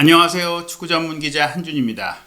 안녕하세요. 축구 전문 기자 한준입니다.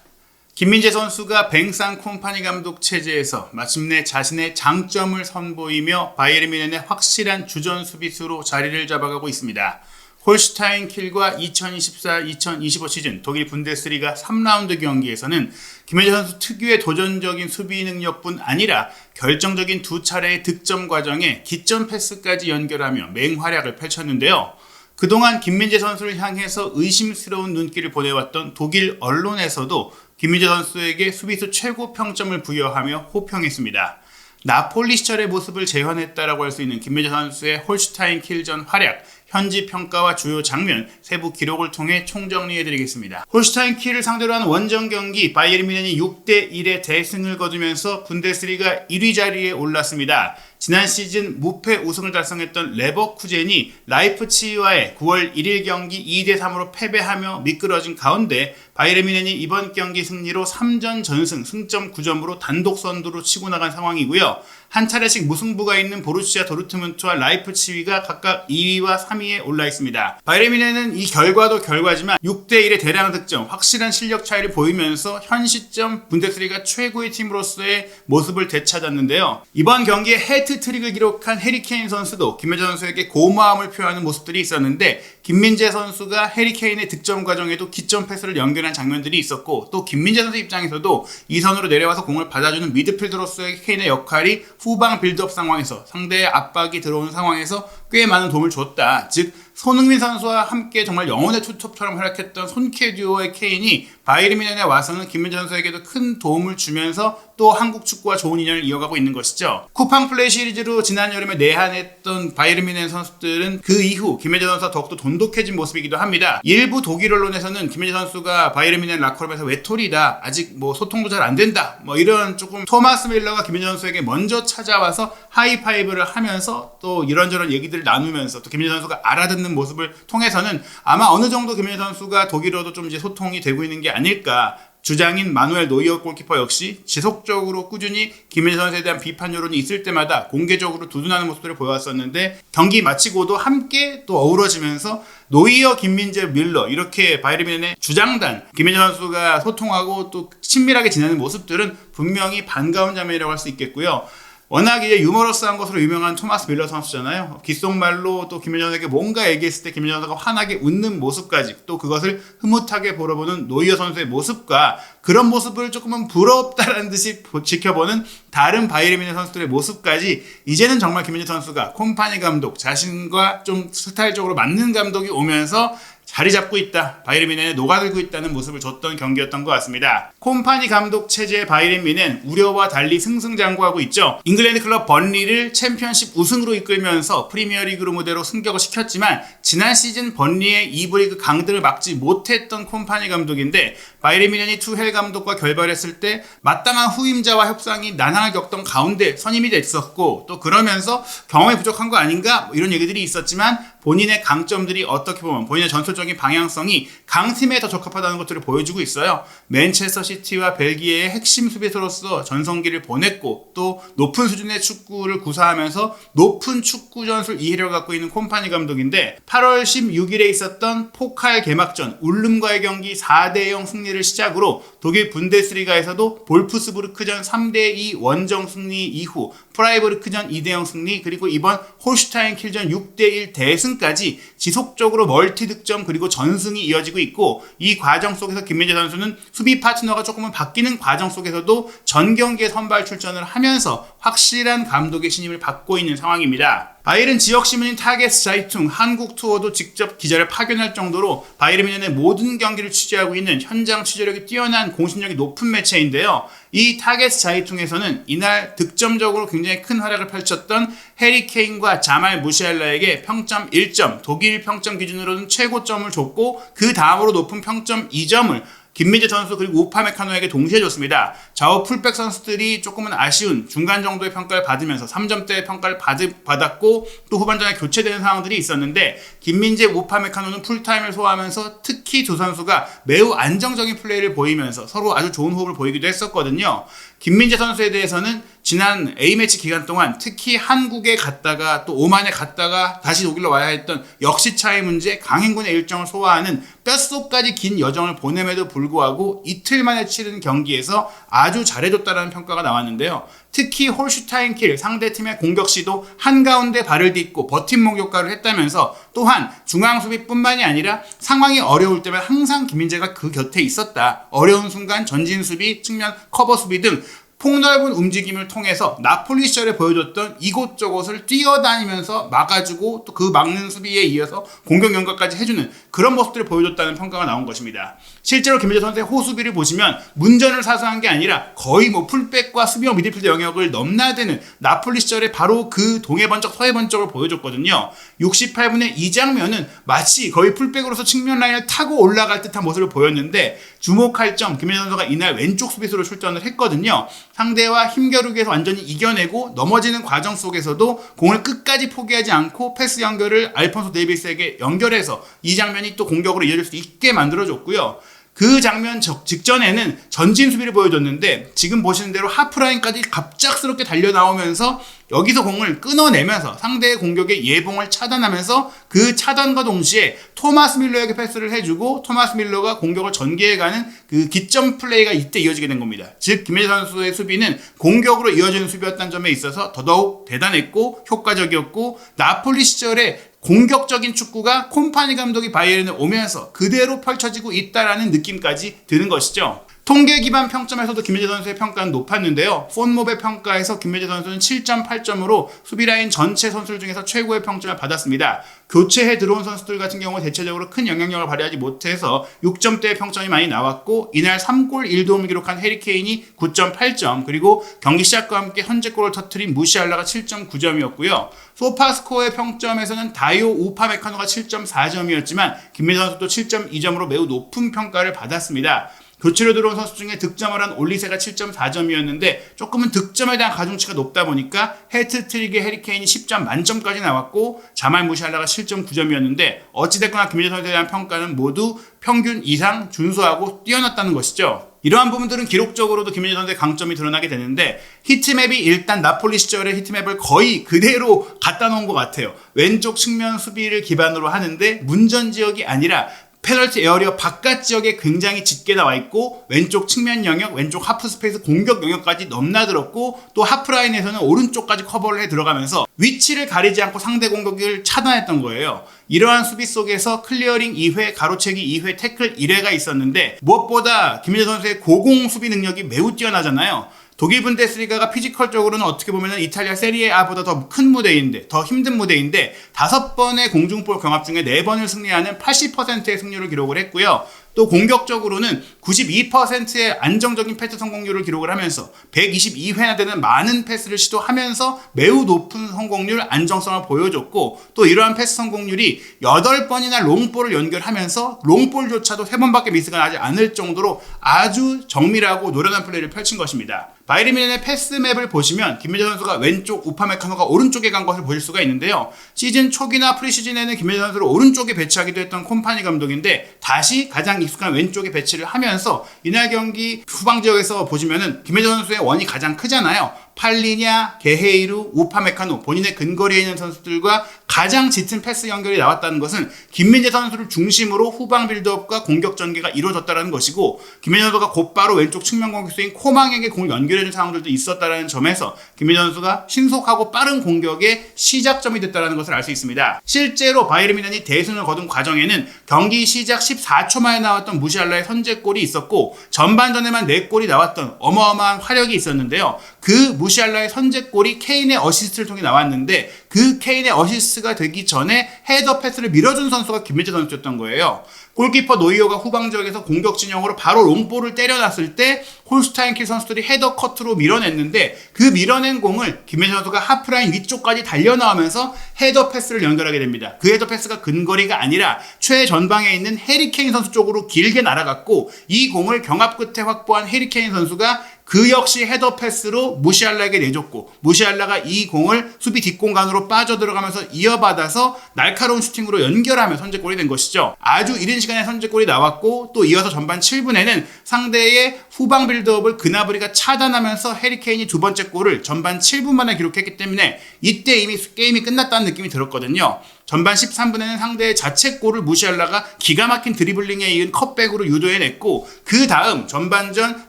김민재 선수가 뱅상 콤파니 감독 체제에서 마침내 자신의 장점을 선보이며 바이에른 뮌헨의 확실한 주전 수비수로 자리를 잡아가고 있습니다. 홀슈타인 킬과 2024-2025 시즌 독일 분데스리가 3라운드 경기에서는 김민재 선수 특유의 도전적인 수비 능력뿐 아니라 결정적인 두 차례의 득점 과정에 기점 패스까지 연결하며 맹활약을 펼쳤는데요. 그동안 김민재 선수를 향해서 의심스러운 눈길을 보내왔던 독일 언론에서도 김민재 선수에게 수비수 최고 평점을 부여하며 호평했습니다. 나폴리 시절의 모습을 재현했다라고 할 수 있는 김민재 선수의 홀슈타인 킬전 활약, 현지 평가와 주요 장면, 세부 기록을 통해 총정리해드리겠습니다. 홀슈타인 킬을 상대로 한 원정 경기 바이에른 뮌헨이 6대1의 대승을 거두면서 분데스리가 1위 자리에 올랐습니다. 지난 시즌 무패 우승을 달성했던 레버쿠젠이 라이프치히와의 9월 1일 경기 2대3으로 패배하며 미끄러진 가운데 바이에른 뮌헨이 이번 경기 승리로 3전 전승 승점 9점으로 단독 선두로 치고 나간 상황이고요. 한 차례씩 무승부가 있는 보루시아 도르트문트와 라이프치히가 각각 2위와 3위에 올라 있습니다. 바이에른 뮌헨은 이 결과도 결과지만 6대1의 대량 득점, 확실한 실력 차이를 보이면서 현 시점 분데스리가 최고의 팀으로서의 모습을 되찾았는데요. 이번 경기에 해트트릭을 기록한 해리케인 선수도 김민재 선수에게 고마움을 표하는 모습들이 있었는데, 김민재 선수가 해리케인의 득점 과정에도 기점 패스를 연결한 장면들이 있었고, 또 김민재 선수 입장에서도 이선으로 내려와서 공을 받아주는 미드필더로서의 케인의 역할이 후방 빌드업 상황에서 상대의 압박이 들어오는 상황에서 꽤 많은 도움을 줬다. 즉 손흥민 선수와 함께 정말 영혼의 투톱처럼 활약했던 손케 듀오의 케인이 바이에른 뮌헨에 와서는 김민재 선수에게도 큰 도움을 주면서 또 한국 축구와 좋은 인연을 이어가고 있는 것이죠. 쿠팡 플레이 시리즈로 지난 여름에 내한했던 바이에른 뮌헨 선수들은 그 이후 김민재 선수가 더욱더 돈독해진 모습이기도 합니다. 일부 독일 언론에서는 김민재 선수가 바이에른 뮌헨 라커룸에서 외톨이다, 아직 소통도 잘 안 된다, 이런 조금 토마스 밀러가 김민재 선수에게 먼저 찾아와서 하이파이브를 하면서 또 이런저런 얘기들을 나누면서 또 김민재 선수가 알아듣는 모습을 통해서는 아마 어느 정도 김민재 선수가 독일어도 좀 이제 소통이 되고 있는 게 아닐까. 주장인 마누엘 노이어 골키퍼 역시 지속적으로 꾸준히 김민재 선수에 대한 비판 여론이 있을 때마다 공개적으로 두둔하는 모습들을 보여왔었는데, 경기 마치고도 함께 또 어우러지면서 노이어, 김민재, 밀러 이렇게 바이에른 뮌헨의 주장단 김민재 선수가 소통하고 또 친밀하게 지내는 모습들은 분명히 반가운 장면이라고 할 수 있겠고요. 워낙 이제 유머러스한 것으로 유명한 토마스 밀러 선수잖아요. 귓속말로 또 김민재 선수에게 뭔가 얘기했을 때 김민재 선수가 환하게 웃는 모습까지, 또 그것을 흐뭇하게 바라보는 노이어 선수의 모습과 그런 모습을 조금은 부럽다라는 듯이 지켜보는 다른 바이에른 뮌헨 선수들의 모습까지, 이제는 정말 김민재 선수가 콤파니 감독, 자신과 좀 스타일적으로 맞는 감독이 오면서 자리 잡고 있다, 바이에른 뮌헨에 녹아들고 있다는 모습을 줬던 경기였던 것 같습니다. 콤파니 감독 체제의 바이에른 뮌헨 우려와 달리 승승장구하고 있죠. 잉글랜드 클럽 번리를 챔피언십 우승으로 이끌면서 프리미어리그로 무대로 승격을 시켰지만, 지난 시즌 번리의 2부 리그 강등을 막지 못했던 콤파니 감독인데, 바이에른 뮌헨이 투헬 감독과 결별했을 때 마땅한 후임자와 협상이 난항을 겪던 가운데 선임이 됐었고, 또 그러면서 경험이 부족한 거 아닌가 이런 얘기들이 있었지만, 본인의 강점들이 어떻게 보면 본인의 전술적인 방향성이 강팀에 더 적합하다는 것들을 보여주고 있어요. 맨체스터 시티와 벨기에의 핵심 수비수로서 전성기를 보냈고, 또 높은 수준의 축구를 구사하면서 높은 축구 전술 이해력을 갖고 있는 콤파니 감독인데, 8월 16일에 있었던 포칼 개막전 울름과의 경기 4대0 승리를 시작으로 독일 분데스리가에서도 볼프스부르크전 3대2 원정 승리 이후 프라이부르크전 2대0 승리, 그리고 이번 홀슈타인 킬전 6대1 대승까지 지속적으로 멀티 득점 그리고 전승이 이어지고 있고, 이 과정 속에서 김민재 선수는 수비 파트너가 조금은 바뀌는 과정 속에서도 전 경기에 선발 출전을 하면서 확실한 감독의 신임을 받고 있는 상황입니다. 바이에른 지역신문인 타게스 자이퉁 한국 투어도 직접 기자를 파견할 정도로 바이에른 뮌헨의 모든 경기를 취재하고 있는 현장 취재력이 뛰어난 공신력이 높은 매체인데요. 이 타게스 자이퉁에서는 이날 득점적으로 굉장히 큰 활약을 펼쳤던 해리케인과 자말 무시알라에게 평점 1점, 독일 평점 기준으로는 최고점을 줬고, 그 다음으로 높은 평점 2점을 김민재 선수 그리고 우파메카노에게 동시에 줬습니다. 좌우 풀백 선수들이 조금은 아쉬운 중간 정도의 평가를 받으면서 3점대의 평가를 받았고, 또 후반전에 교체되는 상황들이 있었는데, 김민재, 우파메카노는 풀타임을 소화하면서 특히 두 선수가 매우 안정적인 플레이를 보이면서 서로 아주 좋은 호흡을 보이기도 했었거든요. 김민재 선수에 대해서는 지난 A매치 기간 동안 특히 한국에 갔다가 또 오만에 갔다가 다시 독일로 와야 했던 역시차의 문제, 강행군의 일정을 소화하는 뼛속까지 긴 여정을 보냄에도 불구하고 이틀 만에 치른 경기에서 아주 잘해줬다는 평가가 나왔는데요. 특히 홀슈타인킬 상대팀의 공격 시도 한가운데 발을 딛고 버팀목 효과를 했다면서 또한 중앙수비뿐만이 아니라 상황이 어려울 때면 항상 김민재가 그 곁에 있었다. 어려운 순간 전진수비, 측면 커버수비 등 폭넓은 움직임을 통해서 나폴리 시절에 보여줬던 이곳저곳을 뛰어다니면서 막아주고 또 그 막는 수비에 이어서 공격 연결까지 해주는 그런 모습들을 보여줬다는 평가가 나온 것입니다. 실제로 김민재 선수의 호수비를 보시면 문전을 사수한 게 아니라 거의 풀백과 수비형 미드필더 영역을 넘나드는 나폴리 시절에 바로 그 동해 번쩍 서해 번쩍을 보여줬거든요. 68분의 이 장면은 마치 거의 풀백으로서 측면 라인을 타고 올라갈 듯한 모습을 보였는데 주목할 점, 김민재 선수가 이날 왼쪽 수비수로 출전을 했거든요. 상대와 힘겨루기에서 완전히 이겨내고 넘어지는 과정 속에서도 공을 끝까지 포기하지 않고 패스 연결을 알폰소 데이비스에게 연결해서 이 장면이 또 공격으로 이어질 수 있게 만들어줬고요. 그 장면 직전에는 전진 수비를 보여줬는데 지금 보시는 대로 하프라인까지 갑작스럽게 달려나오면서 여기서 공을 끊어내면서 상대의 공격의 예봉을 차단하면서 그 차단과 동시에 토마스 밀러에게 패스를 해주고 토마스 밀러가 공격을 전개해가는 그 기점 플레이가 이때 이어지게 된 겁니다. 즉 김민재 선수의 수비는 공격으로 이어지는 수비였다는 점에 있어서 더더욱 대단했고 효과적이었고 나폴리 시절에 공격적인 축구가 콤파니 감독이 바이에른에 오면서 그대로 펼쳐지고 있다라는 느낌까지 드는 것이죠. 통계 기반 평점에서도 김민재 선수의 평가는 높았는데요. 폰몹의 평가에서 김민재 선수는 7.8점으로 수비라인 전체 선수들 중에서 최고의 평점을 받았습니다. 교체해 들어온 선수들 같은 경우 대체적으로 큰 영향력을 발휘하지 못해서 6점대의 평점이 많이 나왔고 이날 3골 1도움을 기록한 해리케인이 9.8점 그리고 경기 시작과 함께 선제골을 터뜨린 무시알라가 7.9점이었고요. 소파스코어의 평점에서는 다이오 우파메카노가 7.4점이었지만 김민재 선수도 7.2점으로 매우 높은 평가를 받았습니다. 교체로 들어온 선수 중에 득점을 한 올리세가 7.4점이었는데 조금은 득점에 대한 가중치가 높다 보니까 해트트릭의 해리케인이 10점 만점까지 나왔고 자말 무시알라가 7.9점이었는데 어찌됐거나 김민재 선수에 대한 평가는 모두 평균 이상 준수하고 뛰어났다는 것이죠. 이러한 부분들은 기록적으로도 김민재 선수의 강점이 드러나게 되는데 히트맵이 일단 나폴리 시절의 히트맵을 거의 그대로 갖다 놓은 것 같아요. 왼쪽 측면 수비를 기반으로 하는데 문전 지역이 아니라 페널티 에어리어 바깥 지역에 굉장히 짙게 나와 있고 왼쪽 측면 영역, 왼쪽 하프 스페이스 공격 영역까지 넘나들었고 또 하프라인에서는 오른쪽까지 커버를 해 들어가면서 위치를 가리지 않고 상대 공격을 차단했던 거예요. 이러한 수비 속에서 클리어링 2회, 가로채기 2회, 태클 1회가 있었는데 무엇보다 김민재 선수의 고공 수비 능력이 매우 뛰어나잖아요. 독일 분데스리가가 피지컬적으로는 어떻게 보면 이탈리아 세리에 A보다 더 큰 무대인데 더 힘든 무대인데 5번의 공중볼 경합 중에 4번을 승리하는 80%의 승률을 기록을 했고요. 또 공격적으로는 92%의 안정적인 패스 성공률을 기록을 하면서 122회나 되는 많은 패스를 시도하면서 매우 높은 성공률, 안정성을 보여줬고 또 이러한 패스 성공률이 8번이나 롱볼을 연결하면서 롱볼조차도 3번밖에 미스가 나지 않을 정도로 아주 정밀하고 노련한 플레이를 펼친 것입니다. 바이에른 뮌헨의 패스맵을 보시면 김민재 선수가 왼쪽, 우파메카노가 오른쪽에 간 것을 보실 수가 있는데요. 시즌 초기나 프리시즌에는 김민재 선수를 오른쪽에 배치하기도 했던 콤파니 감독인데 다시 가장 익숙한 왼쪽에 배치를 하면서 이날 경기 후방 지역에서 보시면은 김민재 선수의 원이 가장 크잖아요. 팔리냐, 게헤이루, 우파메카노 본인의 근거리에 있는 선수들과 가장 짙은 패스 연결이 나왔다는 것은 김민재 선수를 중심으로 후방 빌드업과 공격 전개가 이루어졌다는 것이고 김민재 선수가 곧바로 왼쪽 측면 공격수인 코망에게 공을 연결해준 상황들도 있었다는 점에서 김민재 선수가 신속하고 빠른 공격의 시작점이 됐다는 것을 알 수 있습니다. 실제로 바이에른 뮌헨이 대승을 거둔 과정에는 경기 시작 14초 만에 나왔던 무시알라의 선제골이 있었고 전반전에만 4골이 나왔던 어마어마한 화력이 있었는데요. 그 무시알라의 선제골이 케인의 어시스트를 통해 나왔는데 그 케인의 어시스트가 되기 전에 헤더 패스를 밀어준 선수가 김민재 선수였던 거예요. 골키퍼 노이어가 후방 지역에서 공격 진영으로 바로 롱볼을 때려놨을 때 홀슈타인킬 선수들이 헤더 커트로 밀어냈는데 그 밀어낸 공을 김민재 선수가 하프라인 위쪽까지 달려나오면서 헤더 패스를 연결하게 됩니다. 그 헤더 패스가 근거리가 아니라 최전방에 있는 해리케인 선수 쪽으로 길게 날아갔고 이 공을 경합 끝에 확보한 해리케인 선수가 그 역시 헤더 패스로 무시알라에게 내줬고 무시알라가 이 공을 수비 뒷공간으로 빠져들어가면서 이어받아서 날카로운 슈팅으로 연결하며 선제골이 된 것이죠. 아주 이른 시간에 선제골이 나왔고 또 이어서 전반 7분에는 상대의 후방 빌드업을 그나브리가 차단하면서 해리케인이 두 번째 골을 전반 7분 만에 기록했기 때문에 이때 이미 게임이 끝났다는 느낌이 들었거든요. 전반 13분에는 상대의 자책골을 무시알라가 기가 막힌 드리블링에 이은 컷백으로 유도해냈고 그 다음 전반전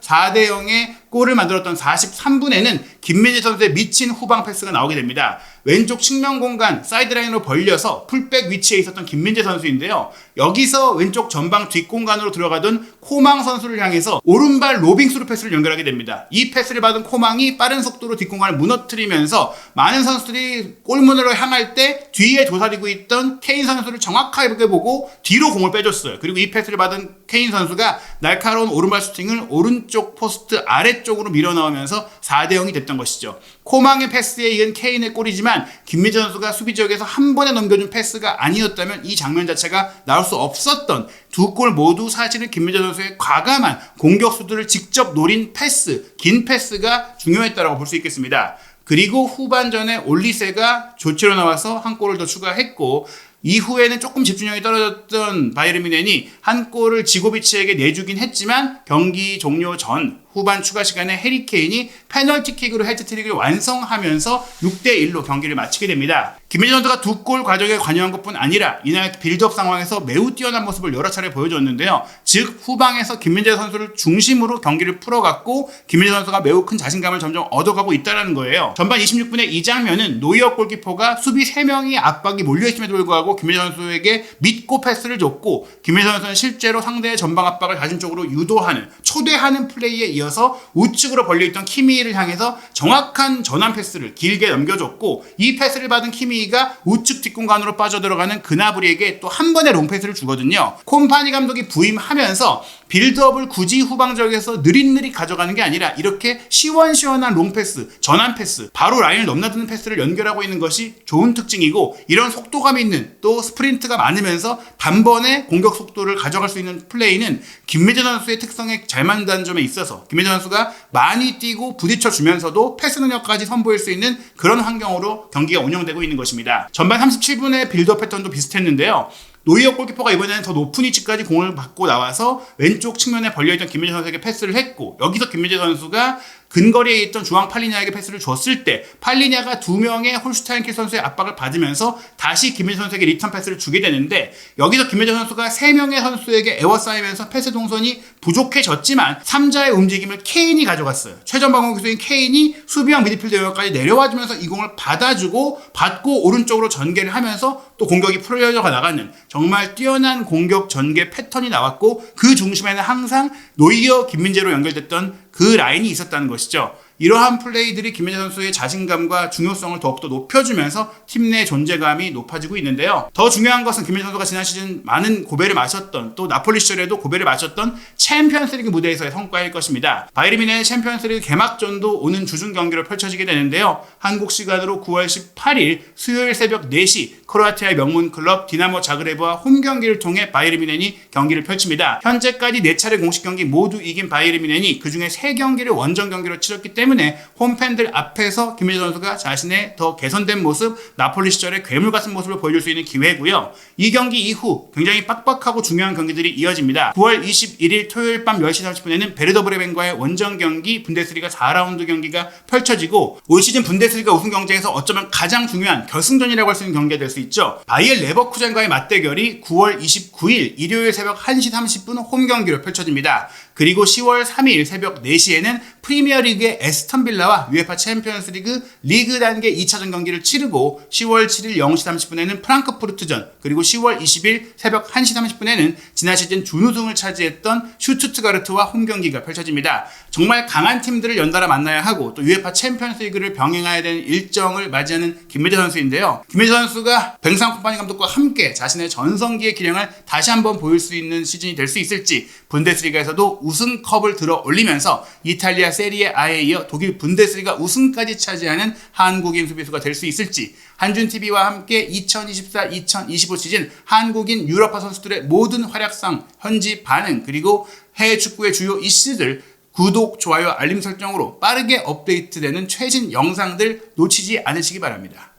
4대0의 골을 만들었던 43분에는 김민재 선수의 미친 후방 패스가 나오게 됩니다. 왼쪽 측면 공간 사이드라인으로 벌려서 풀백 위치에 있었던 김민재 선수인데요. 여기서 왼쪽 전방 뒷공간으로 들어가던 코망 선수를 향해서 오른발 로빙 스루 패스를 연결하게 됩니다. 이 패스를 받은 코망이 빠른 속도로 뒷공간을 무너뜨리면서 많은 선수들이 골문으로 향할 때 뒤에 도사리고 있던 케인 선수를 정확하게 보고 뒤로 공을 빼줬어요. 그리고 이 패스를 받은 케인 선수가 날카로운 오른발 슈팅을 오른쪽 포스트 아래쪽으로 밀어넣으면서 4대0이 됐던 것이죠. 코망의 패스에 이은 케인의 골이지만 김민재 선수가 수비 지역에서 한 번에 넘겨준 패스가 아니었다면 이 장면 자체가 나올 수 없었던 두 골 모두 사실은 김민재 선수의 과감한 공격수들을 직접 노린 패스, 긴 패스가 중요했다고 볼 수 있겠습니다. 그리고 후반전에 올리세가 조치로 나와서 한 골을 더 추가했고 이후에는 조금 집중력이 떨어졌던 바이에른 뮌헨이 한 골을 지고비치에게 내주긴 했지만 경기 종료 전 후반 추가 시간에 해리케인이 페널티킥으로 헤트트릭을 완성하면서 6대1로 경기를 마치게 됩니다. 김민재 선수가 두 골 과정에 관여한 것뿐 아니라 이날 빌드업 상황에서 매우 뛰어난 모습을 여러 차례 보여줬는데요. 즉 후방에서 김민재 선수를 중심으로 경기를 풀어갔고 김민재 선수가 매우 큰 자신감을 점점 얻어가고 있다는 거예요. 전반 26분에 이 장면은 노이어 골키퍼가 수비 3명이 압박이 몰려있음에도 불구하고 김민재 선수에게 믿고 패스를 줬고 김민재 선수는 실제로 상대의 전방 압박을 자신 쪽으로 유도하는 초대하는 플레이에 이어서 우측으로 벌려있던 키미를 향해서 정확한 전환 패스를 길게 넘겨줬고 이 패스를 받은 키미가 우측 뒷공간으로 빠져들어가는 그나브리에게 또 한 번의 롱패스를 주거든요. 콤파니 감독이 부임하면서 빌드업을 굳이 후방 지역에서 느릿느릿 가져가는 게 아니라 이렇게 시원시원한 롱패스, 전환 패스, 바로 라인을 넘나드는 패스를 연결하고 있는 것이 좋은 특징이고 이런 속도감 있는 또 스프린트가 많으면서 단번에 공격 속도를 가져갈 수 있는 플레이는 김민재 선수의 특성에 잘 맞는다는 점에 있어서 김민재 선수가 많이 뛰고 부딪혀 주면서도 패스 능력까지 선보일 수 있는 그런 환경으로 경기가 운영되고 있는 것입니다. 전반 37분의 빌드업 패턴도 비슷했는데요. 노이어 골키퍼가 이번에는 더 높은 위치까지 공을 받고 나와서 왼쪽 측면에 벌려있던 김민재 선수에게 패스를 했고 여기서 김민재 선수가 근거리에 있던 주앙 팔리냐에게 패스를 줬을 때 팔리냐가 두 명의 홀슈타인킬 선수의 압박을 받으면서 다시 김민재 선수에게 리턴 패스를 주게 되는데 여기서 김민재 선수가 세 명의 선수에게 에워싸이면서 패스 동선이 부족해졌지만 3자의 움직임을 케인이 가져갔어요. 최전방 공격수인 케인이 수비형 미드필드 영역까지 내려와주면서 이 공을 받아주고 받고 오른쪽으로 전개를 하면서 또 공격이 풀어져 나가는 정말 뛰어난 공격 전개 패턴이 나왔고 그 중심에는 항상 노이어 김민재로 연결됐던 그 라인이 있었다는 것이죠. 이러한 플레이들이 김민재 선수의 자신감과 중요성을 더욱더 높여주면서 팀 내 존재감이 높아지고 있는데요. 더 중요한 것은 김민재 선수가 지난 시즌 많은 고배를 마셨던 또 나폴리 시절에도 고배를 마셨던 챔피언스리그 무대에서의 성과일 것입니다. 바이에른 뮌헨의 챔피언스리그 개막전도 오는 주중 경기로 펼쳐지게 되는데요. 한국 시간으로 9월 18일 수요일 새벽 4시 크로아티아의 명문 클럽 디나모 자그레브와 홈 경기를 통해 바이에른 뮌헨이 경기를 펼칩니다. 현재까지 4차례 공식 경기 모두 이긴 바이에른 뮌헨이 그중에 3경기를 원정 경기로 치렀기 때문에 홈팬들 앞에서 김민재 선수가 자신의 더 개선된 모습, 나폴리 시절의 괴물 같은 모습을 보여줄 수 있는 기회고요. 이 경기 이후 굉장히 빡빡하고 중요한 경기들이 이어집니다. 9월 21일 토요일 밤 10시 30분에는 베르더 브레멘과의 원정 경기 분데스리가 4라운드 경기가 펼쳐지고 올 시즌 분데스리가 우승 경쟁에서 어쩌면 가장 중요한 결승전이라고 할 수 있는 경기가 될 수 있죠. 바이엘 레버쿠젠과의 맞대결이 9월 29일 일요일 새벽 1시 30분 홈 경기로 펼쳐집니다. 그리고 10월 3일 새벽 4시에는 프리미어리그의 에스턴 빌라와 UEFA 챔피언스리그 리그 단계 2차전 경기를 치르고 10월 7일 0시 30분에는 프랑크푸르트전 그리고 10월 20일 새벽 1시 30분에는 지난 시즌 준우승을 차지했던 슈투트가르트와 홈 경기가 펼쳐집니다. 정말 강한 팀들을 연달아 만나야 하고 또 UEFA 챔피언스리그를 병행해야 되는 일정을 맞이하는 김민재 선수인데요. 김민재 선수가 뱅상 콤파니 감독과 함께 자신의 전성기의 기량을 다시 한번 보일 수 있는 시즌이 될 수 있을지 분데스리가에서도 우승컵을 들어 올리면서 이탈리아 세리에 A에 이어 독일 분데스리가 우승까지 차지하는 한국인 수비수가 될 수 있을지 한준TV와 함께 2024-2025 시즌 한국인 유럽파 선수들의 모든 활약상, 현지 반응 그리고 해외 축구의 주요 이슈들 구독, 좋아요, 알림 설정으로 빠르게 업데이트되는 최신 영상들 놓치지 않으시기 바랍니다.